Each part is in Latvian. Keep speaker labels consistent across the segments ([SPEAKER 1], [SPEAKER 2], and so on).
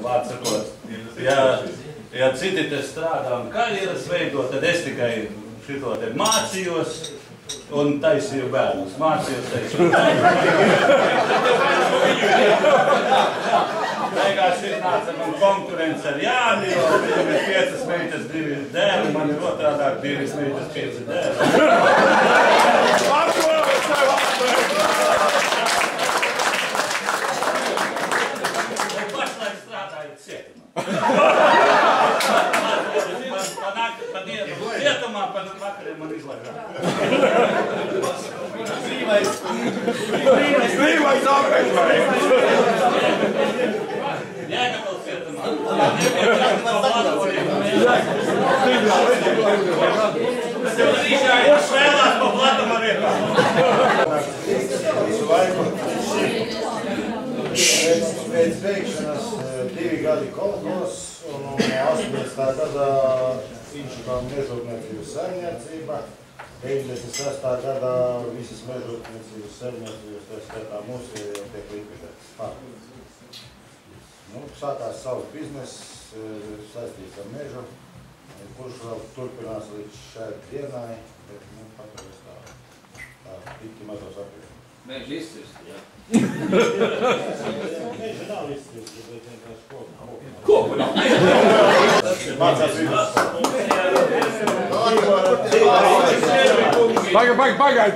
[SPEAKER 1] vārds sakot, ja citi te strādā un karjeras veido, tad es tikai šito te mācījos un taisīju bērnus. Mācījos, taisīju beigās nāca man konkurence ar Jāni, jo viņam ir 5 meitas, 2 dēli, man ir otrādāk 2 meitas, 5 dēli. Pašlaik strādāju cietumā. Pa dienu cietumā, pa vakariem man izlaidās.
[SPEAKER 2] Brīvais apmeklējums!
[SPEAKER 1] Jēkabils cietumā. Kurš vēlās pa platuma vietā?
[SPEAKER 3] Pēc beigšanas 2 gadi kolekos un 18. gadā Inčukām mežotniecības saimniecība. 96. gadā visas mežotniecības saimniecības, tā skatā mūsu tiek likvidētas. Sākās savs bizness, saistīts ar mežu, kurš vēl turpinās līdz šai dienai, bet patreiz tā tikti mazos apjūs.
[SPEAKER 4] Meži izcirsti, jā.
[SPEAKER 3] Meži nav izcirsti, bet vienkārši kopu.
[SPEAKER 4] Kopu nav?
[SPEAKER 3] Mācās vidus.
[SPEAKER 2] Pagaid.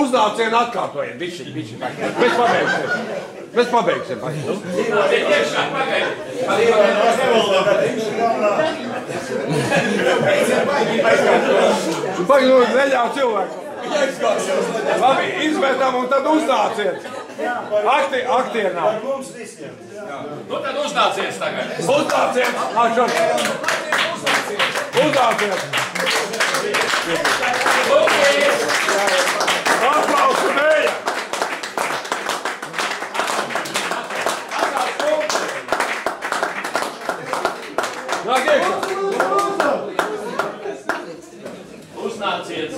[SPEAKER 2] Uznācienu atkārtojiet, bišķi. Mēs pabeigsim. Pagaid, neļauj cilvēku. Labi, izmetam un tad uznāciet. Aktienā.
[SPEAKER 3] Mums visiem.
[SPEAKER 4] Nu tad uznāciet tagad.
[SPEAKER 2] Uznāciet. Uznāciet. Aplausu dēļ! Nāk iekšā!
[SPEAKER 4] Uznāciet.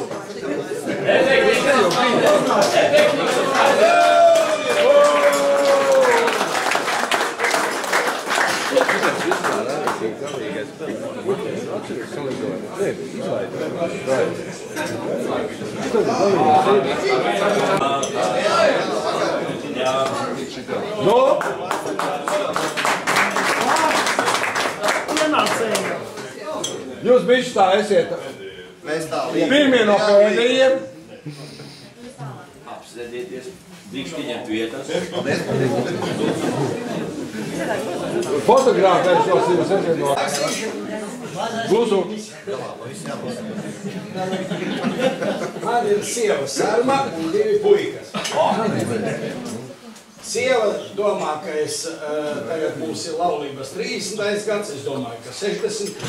[SPEAKER 2] Jūs bišķi tā esiet pirmie no pēdējiem.
[SPEAKER 4] Apsēdieties, drīkst ieņemt vietas.
[SPEAKER 2] Fotogrāfēs tos jūs esiet no Guzu.
[SPEAKER 5] Man ir sieva Sarma un 2 puikas. Sieva domā, ka tagad mums ir laulības 30. gads, es domāju, ka 60.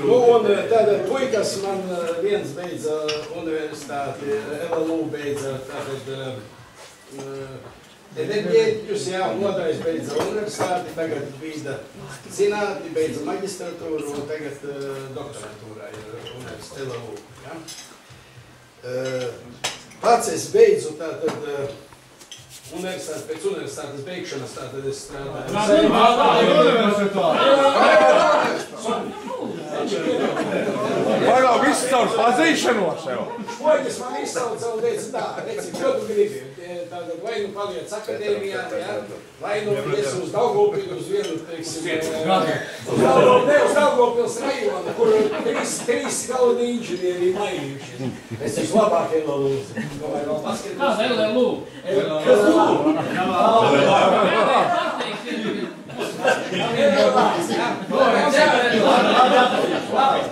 [SPEAKER 5] Un tad puikas man viens beidza universitāti, LLU beidza enerģētiķus, un otrais beidza universitāti, tagad bīda zinātni, beidza maģistratūru un tagad doktoratūrā ir LLU. Pats es beidzu tātad universitāti, pēc universitātes beigšanas tātad es strādāju.
[SPEAKER 2] Pagāju visu caur pazīšanos sev.
[SPEAKER 5] Poļas man izsauca un teica tā, reci, ko tu gribi? Tātad vai nu paliec akadēmijā, vai nu es uz Daugavpilu, uz vienu, teiksim, ne uz Daugavpils rajonu, kur 3 galvenie inženieri ir mainījušies. Es esmu labākie LLU. Vai vēl paskatīt?
[SPEAKER 4] Kāda LLU?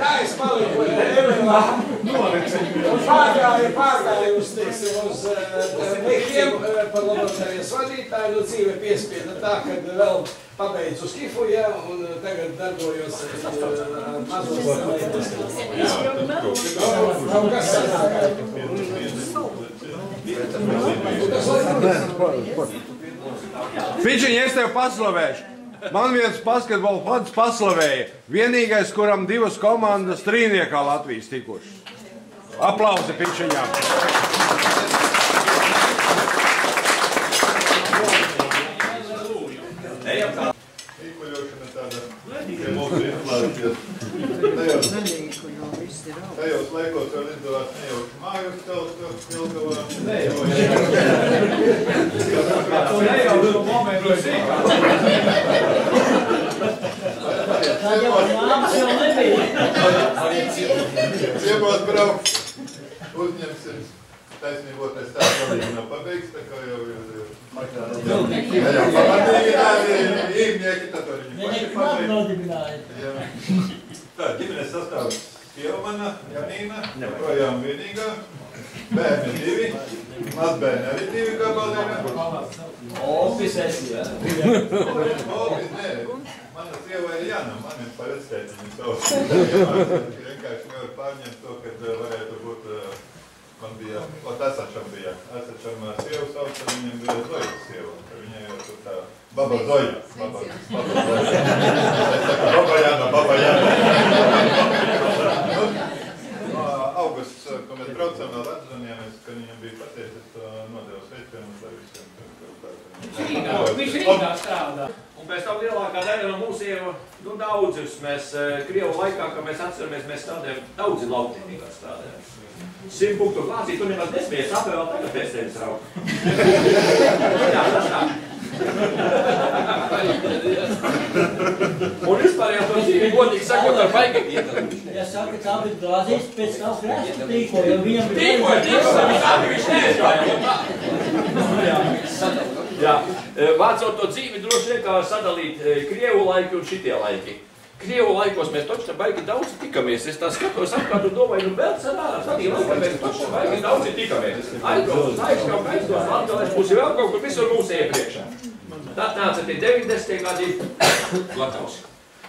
[SPEAKER 5] Tā es paliku pārgāju uz mekiem par laboratorijas vadītāju, nu dzīve piespieda tā, kad vēl pabeidzu skifu, un tagad darbojos mazos
[SPEAKER 2] Pičiņ, es tev paslavēšu. Man viens basketbola fans paslavēja. Vienīgais, kuram 2 komandas trīniekā Latvijas tikuši. Aplausi Pičiņām.
[SPEAKER 6] Ciemos braukt, uzņemsim taisnībotais tās galīgi nav pabeigts, tā kā jau pamatīgi tādi īmnieki, tad viņi paši pabeigts. Tā, ģimenes sastāvs Pielmana, Janīna, joprojām vienīgā, bērni 2, mazbērni arī 2 gabalīgā.
[SPEAKER 4] Opis esi, jā?
[SPEAKER 6] Opis, nē, mana sieva ir Jana, man ir paredzētiņi savs. Vienkārši nevar pārņemt to, kad varētu būt, man bija, Esačam bija, Esačam sievu sauc, tad viņam bija Zojas sieva. Viņai jau tur tā, Baba Zoja, Baba Jana. Augusts, ko mēs braucam vēl atzvanījām, ka viņam bija pateicis, to nodevu sveicienus, lai visiem
[SPEAKER 4] Viņš Rīgā strādā. Un pēc tam lielākā daļa no mūsiem, daudzus mēs Krievu laikā, kad mēs atceramies, mēs strādājam, daudzi lauktienīgā strādājam. 100 punktu klācī, tu nemaz nesmies, apē vēl tagad pēc tevis raukt. Jā, tas tā. Un vispār jau to dzīvi, godīgi sakot, ar baigi.
[SPEAKER 7] Ja saka, tā bija glāzīs, pēc tā krēsta tīko, jo viņam bija...
[SPEAKER 4] Viņš neizgāja. Jā, vācot to dzīvi droši vien kā sadalīt Krievu laiki un šitie laiki. Krievu laikos mēs toču baigi daudz tikamies. Es tā skatos apkārt un domāju, nu vēl sanārā, tādī laikā mēs toču baigi daudz tikamies. Aizbrauc, aizskaup, aizdos, Latgalēs, būs vēl kaut kur visur mūsu iepriekšā. Tad nāca tie 90. gadi Latgals.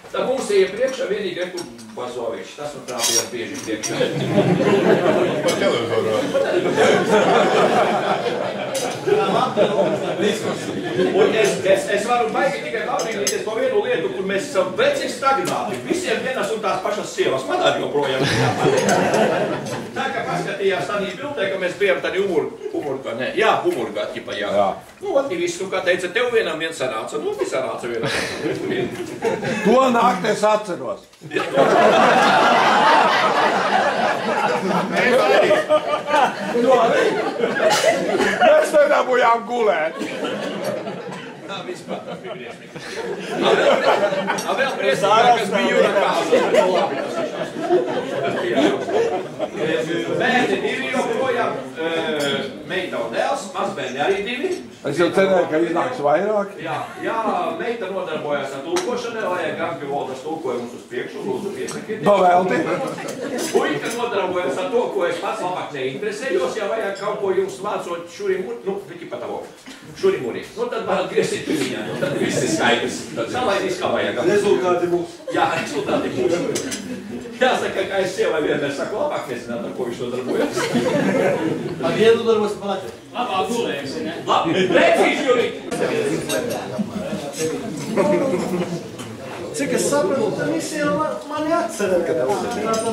[SPEAKER 4] Tad mūsu iepriekšā vienīgi ir kur Bazovičs. Tas man trāpījās bieži priekšā.
[SPEAKER 6] Pa televizoru.
[SPEAKER 4] Un es varu baigi tikai apbrīnīties par vienu lietu, kur mēs esam veci stagnāti. Visiem vienas un tās pašas sievas. Man arī joprojām. Tā kā paskatījās tādī bildē, ka mēs bijām tādi humurgā, ne? Jā, humurgā, ķipa, jā. Nu, ati visu, kā teica, tev vienam viens sanāca. Nu, vi sanāca vienam.
[SPEAKER 2] To nakti es atceros. Mēs nedabūjām gulēt.
[SPEAKER 4] Tā vispār tas bija briesmīgi. Vēl briesmīgāk, kas bija jūra kāza. Bērni 2 joprojām, meita un dēls, mazbērni arī 2.
[SPEAKER 2] Es jau cerēju, ka iznāks vairāk.
[SPEAKER 4] Jā, meita nodarbojās ar tulkošanu, vajag Gangi Voldas tulkojumus uz priekšu, lūdzu piesakiet.
[SPEAKER 2] Pavēlti.
[SPEAKER 4] Puika nodarbojas ar to, ko es pats labāk neinteresējos, ja vajag kaut ko jums mācot šurimuri, nu, viki patavo, šurimuri. Nu, tad varat griezīt viņā, nu, tad viss ir skaidrs. Tad salaidīs, kā vajag.
[SPEAKER 3] Rezultāti būs.
[SPEAKER 4] Jā, rezultāti būs. Jāsaka, ka es sievai vienmēr saku, labāk nezināt, ar ko viņš nodarbojas.
[SPEAKER 7] Ar vienu darbos palaķi.
[SPEAKER 4] Labāk gulēsi, ne? Labi, precīzi, Jurī!
[SPEAKER 8] Cik es sapratu, tad visi ir mani atcerēja. Tā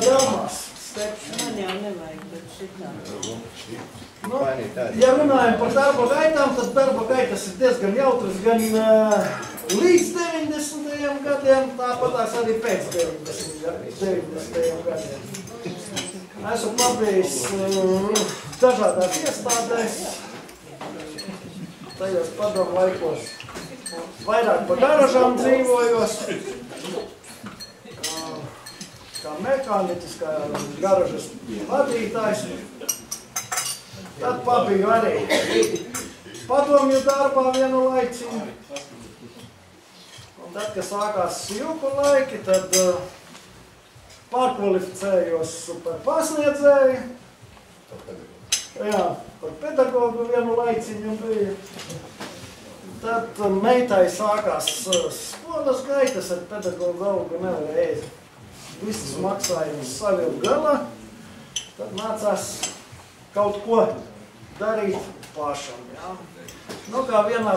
[SPEAKER 8] domās.
[SPEAKER 7] Man jau nevajag, bet šitā.
[SPEAKER 8] Nu, ja runājam par darba gaitām, tad darba gaitas ir diezgan jautras gan līdz 90. gadiem, tāpatās arī pēc 90. gadiem. Esmu pabijis dažādās iestādēs, tajos padomu laikos. Vairāk pa garažām dzīvojos, kā mehāniķis, kā garažas vadītājs. Tad pabiju arī padomju darbā vienu laiciņu. Un tad, kad sākās juku laiki, tad pārkvalificējos par pasniedzēju. Jā, par pedagogu vienu laiciņu bija. Tad meitai sākās skolas gaitas ar pedagogu algu nevarēja. Visas maksājumus savilkt galā. Tad nācās kaut ko darīt pašam. Jā. Nu, kā vienā